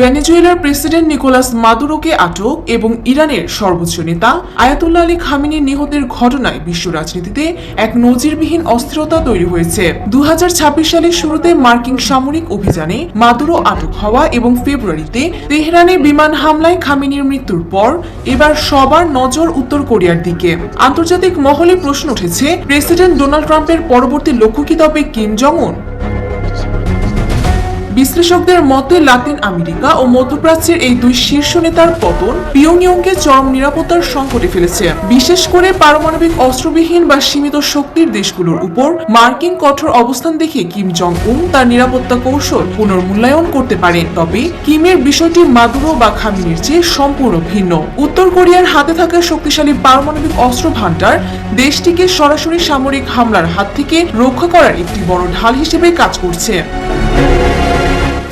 ভেনেজুয়েলার president Nicolas মাদুরোকে আটক এবং ইরানের সর্বোচ্চ নেতা আয়াতুল্লাহ আলী খামেনি নিহতের ঘটনায় বিশ্ব রাজনীতিতে এক নজিরবিহীন অস্থিরতা তৈরি হয়েছে। 2026 সালের শুরুতে মার্কিন সামরিক অভিযানে মাদুরো আটক হওয়া এবং ফেব্রুয়ারিতে তেহরানে বিমান হামলায় খামেনির মৃত্যুর পর এবার সবার নজর উত্তর কোরিয়ার দিকে। আন্তর্জাতিক মহলে প্রশ্ন উঠেছে, প্রেসিডেন্ট ডোনাল্ড ট্রাম্পের পরবর্তী লক্ষ্য কি তবে কিম জং উন? বিশ্লেষকদের মতে লাতিন আমেরিকা ও মধ্যপ্রাচ্যের এই দুই শীর্ষ নেতার পতন পিয়ংইয়ংকে চরম নিরাপত্তার সংকটে ফেলেছে। বিশেষ করে পারমাণবিক অস্ত্রবিহীন বা সীমিত শক্তির দেশগুলোর উপর মার্কিন কঠোর অবস্থান দেখে কিম জং উন তার নিরাপত্তা কৌশল পুনর্মূল্যায়ন করতে পারেন। তবে কিমের বিষয়টি মাদুরো বা খামেনির চেয়ে সম্পূর্ণ ভিন্ন। উত্তর কোরিয়ার হাতে থাকা শক্তিশালী পারমাণবিক অস্ত্র ভান্ডার দেশটিকে সরাসরি সামরিক হামলার হাত থেকে রক্ষা করার একটি বড় ঢাল হিসেবে কাজ করছে।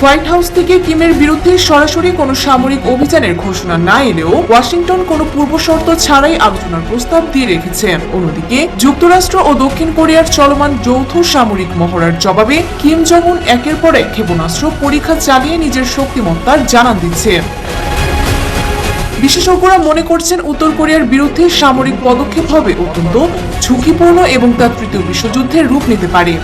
হোয়াইট হাউস থেকে কিমের বিরুদ্ধে সরাসরি কোনো সামরিক অভিযানের ঘোষণা না এলেও ওয়াশিংটন কোনো পূর্বশর্ত ছাড়াই আলোচনার প্রস্তাব দিয়ে রেখেছে। অন্যদিকে যুক্তরাষ্ট্র ও দক্ষিণ কোরিয়ার চলমান যৌথ সামরিক মহড়ার জবাবে কিম জং উন একের পর এক ক্ষেপণাস্ত্র পরীক্ষা চালিয়ে নিজের শক্তিমত্তার জানান দিচ্ছে। বিশেষজ্ঞরা মনে করছেন, উত্তর কোরিয়ার বিরুদ্ধে সামরিক পদক্ষেপ হবে অত্যন্ত ঝুঁকিপূর্ণ এবং তা তৃতীয় বিশ্বযুদ্ধের রূপ নিতে পারে।